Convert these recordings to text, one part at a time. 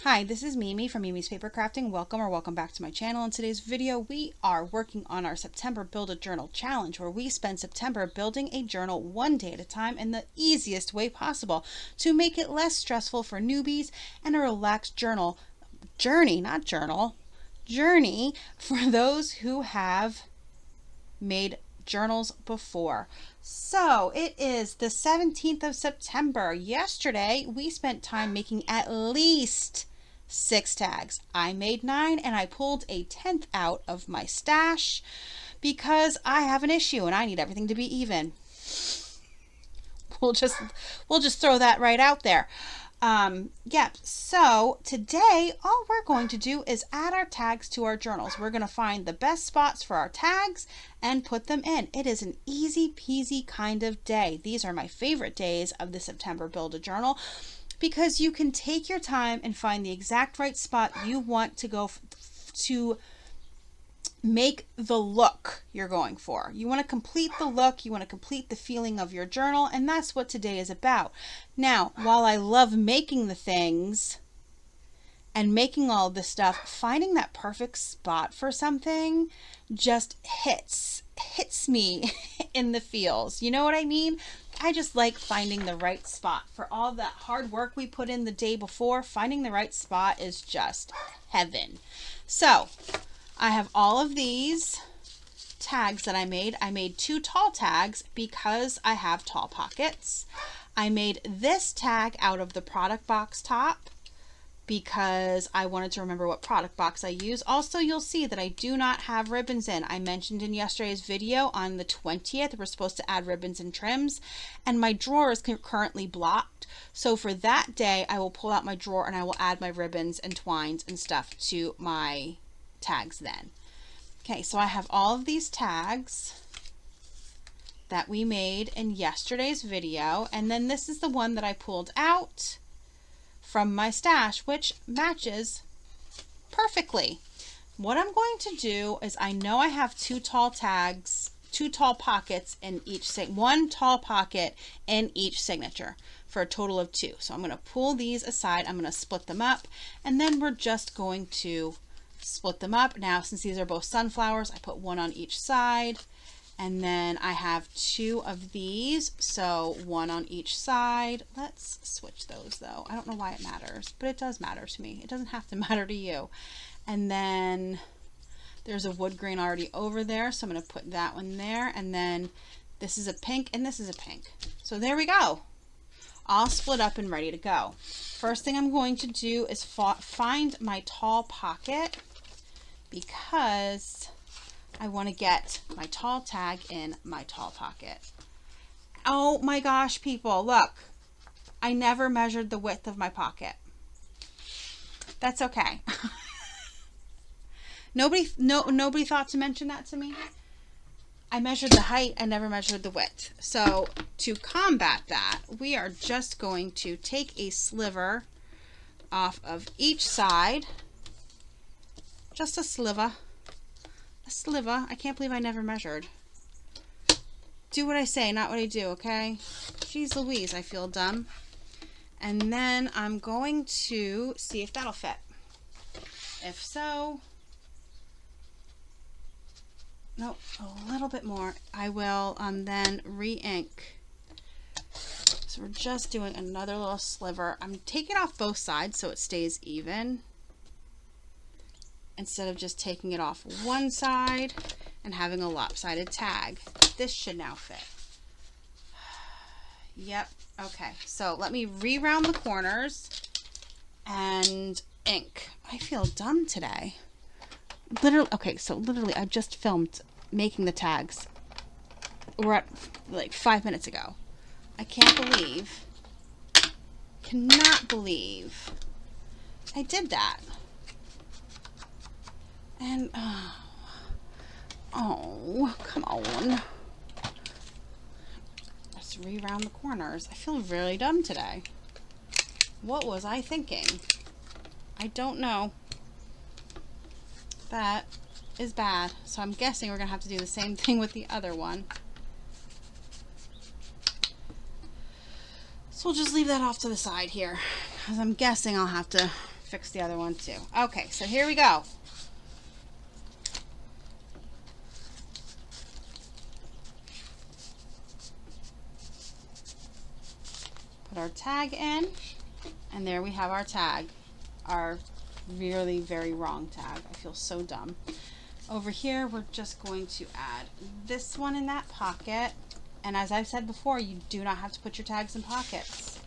Hi, this is Mimi from Mimi's Paper Crafting. Welcome back to my channel. In today's video, we are working on our September Build a Journal Challenge, where we spend September building a journal one day at a time in the easiest way possible to make it less stressful for newbies and a relaxed journey for those who have made journals before. So it is the 17th of September. Yesterday, we spent time making at least 6 tags. I made 9 and I pulled a 10th out of my stash because I have an issue and I need everything to be even. We'll just throw that right out there. So today all we're going to do is add our tags to our journals. We're going to find the best spots for our tags and put them in. It is an easy peasy kind of day. These are my favorite days of the September Build a Journal, because you can take your time and find the exact right spot you want to go to make the look you're going for. You want to complete the look, you want to complete the feeling of your journal, and that's what today is about. Now, while I love making the things and making all of this stuff, finding that perfect spot for something just hits me in the feels. You know what I mean? I just like finding the right spot. For all that hard work we put in the day before, finding the right spot is just heaven. So I have all of these tags that I made. I made 2 tall tags because I have tall pockets. I made this tag out of the product box top because I wanted to remember what product box I use. Also, you'll see that I do not have ribbons in. I mentioned in yesterday's video on the 20th, we're supposed to add ribbons and trims, and my drawer is currently blocked. So for that day, I will pull out my drawer and I will add my ribbons and twines and stuff to my tags then. Okay, so I have all of these tags that we made in yesterday's video, and then this is the one that I pulled out from my stash, which matches perfectly. What I'm going to do is, I know I have 2 tall tags, 2 tall pockets in each one tall pocket in each signature for a total of 2. So I'm going to pull these aside, I'm going to split them up, and then we're just going to split them up. Now, since these are both sunflowers, I put 1 on each side, and then I have 2 of these, so 1 on each side. Let's switch those though. I don't know why it matters, but it does matter to me. It doesn't have to matter to you. And then there's a wood grain already over there, so I'm going to put that one there, and then this is a pink and this is a pink. So there we go. All split up and ready to go. First thing I'm going to do is find my tall pocket, because I want to get my tall tag in my tall pocket. Oh my gosh, people, look. I never measured the width of my pocket. That's okay. Nobody thought to mention that to me. I measured the height, I never measured the width. So to combat that, we are just going to take a sliver off of each side. Just a sliver. A sliver. I can't believe I never measured. Do what I say, not what I do, okay? Jeez Louise, I feel dumb. And then I'm going to see if that'll fit. If so, nope, a little bit more. I will then re-ink. So we're just doing another little sliver. I'm taking off both sides so it stays even, instead of just taking it off one side and having a lopsided tag. This should now fit. Yep. Okay, so let me re-round the corners and ink. I feel dumb today. Literally, okay, so literally I just filmed making the tags. We're at like 5 minutes ago. I cannot believe I did that. And, oh, come on. Let's re-round the corners. I feel really dumb today. What was I thinking? I don't know. That is bad. So I'm guessing we're going to have to do the same thing with the other one. So we'll just leave that off to the side here, because I'm guessing I'll have to fix the other one too. Okay, so here we go. Put our tag in, and there we have our tag. Our really very wrong tag. I feel so dumb. Over here, we're just going to add this one in that pocket. And as I've said before, you do not have to put your tags in pockets.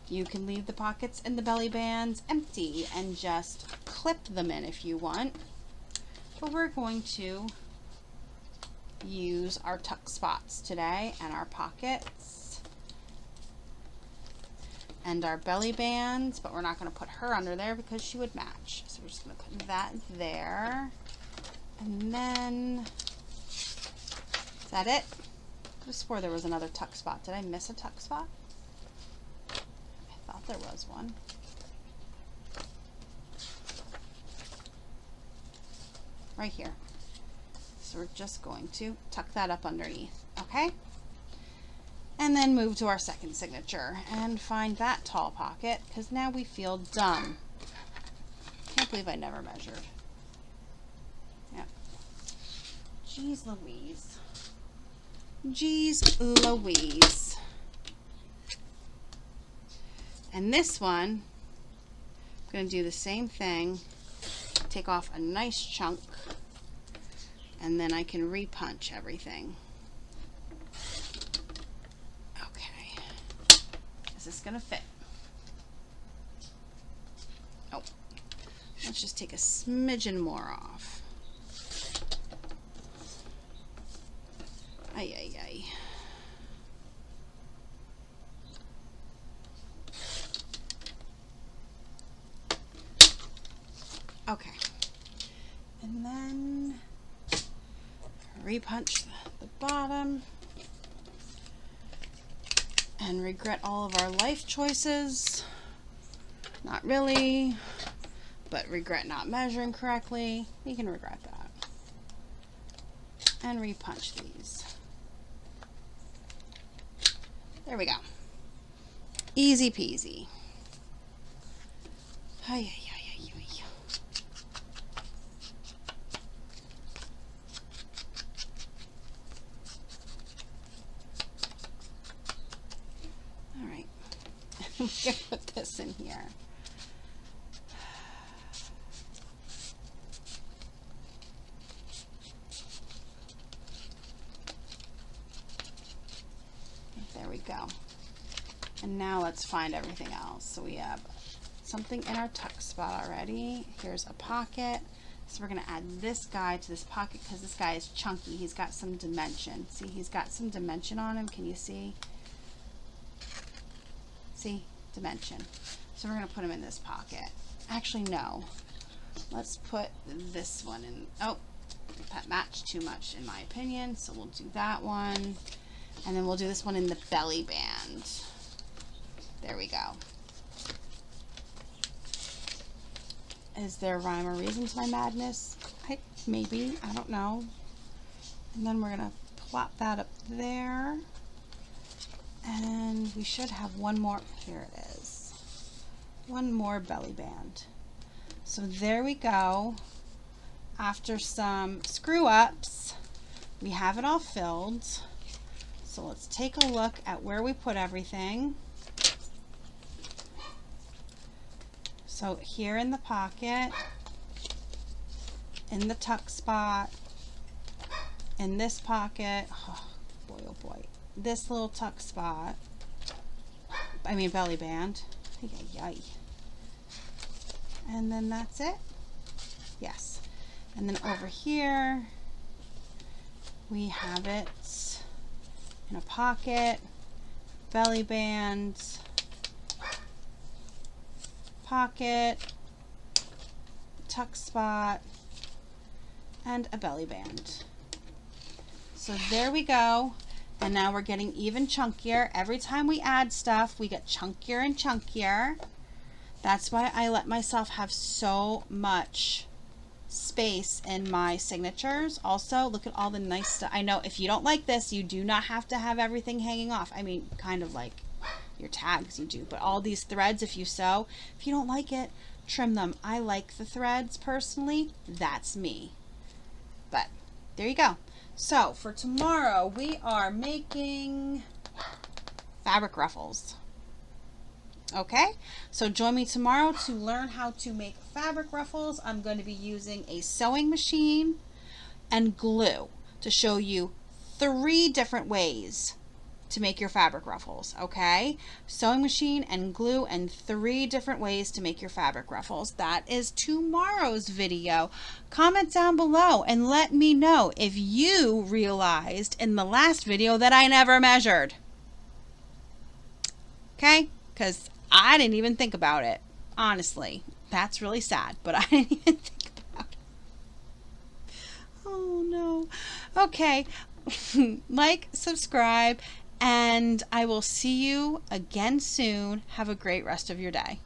You can leave the pockets and the belly bands empty and just clip them in if you want. But we're going to use our tuck spots today, and our pockets and our belly bands, but we're not going to put her under there because she would match. So we're just going to put that there. And then, is that it? I could have swore there was another tuck spot. Did I miss a tuck spot? I thought there was one. Right here. So we're just going to tuck that up underneath, okay? And then move to our second signature and find that tall pocket, because now we feel done. Can't believe I never measured. Yep. Jeez Louise. Jeez Louise. And this one, I'm going to do the same thing. Take off a nice chunk, and then I can repunch everything. Okay. Is this going to fit? Oh. Let's just take a smidgen more off. Ay, ay, ay. Okay. And then repunch the bottom and regret all of our life choices. Not really, but regret not measuring correctly. You can regret that. And repunch these. There we go. Easy peasy. Ay, ay, ay, ay, ay. All right. I'm going to put this in here. There we go. And now let's find everything else. So we have something in our tuck spot already. Here's a pocket. So we're going to add this guy to this pocket because this guy is chunky. He's got some dimension. See, he's got some dimension on him. Can you see? See? Dimension. So we're going to put him in this pocket. Actually, no. Let's put this one in. Oh, that matched too much in my opinion. So we'll do that one. And then we'll do this one in the belly band. There we go. Is there rhyme or reason to my madness? Maybe. I don't know. And then we're going to plop that up there. And we should have one more. Here it is. One more belly band. So there we go. After some screw ups, we have it all filled. So let's take a look at where we put everything. So here in the pocket, in the tuck spot, in this pocket, oh boy, oh boy, this little tuck spot, I mean belly band, yay. And then that's it, yes. And then over here, we have it in a pocket, belly band, pocket, tuck spot, and a belly band. So there we go. And now we're getting even chunkier. Every time we add stuff, we get chunkier and chunkier. That's why I let myself have so much space in my signatures. Also, look at all the nice stuff. I know if you don't like this, you do not have to have everything hanging off. I mean, kind of like your tags you do, but all these threads, if you sew, if you don't like it, trim them. I like the threads personally. That's me. But there you go. So for tomorrow, we are making fabric ruffles. Okay, so join me tomorrow to learn how to make fabric ruffles. I'm going to be using a sewing machine and glue to show you 3 different ways to make your fabric ruffles. Okay, sewing machine and glue and 3 different ways to make your fabric ruffles. That is tomorrow's video. Comment down below and let me know if you realized in the last video that I never measured. Okay, because I didn't even think about it. Honestly, that's really sad, but I didn't even think about it. Oh no. Okay, like, subscribe, and I will see you again soon. Have a great rest of your day.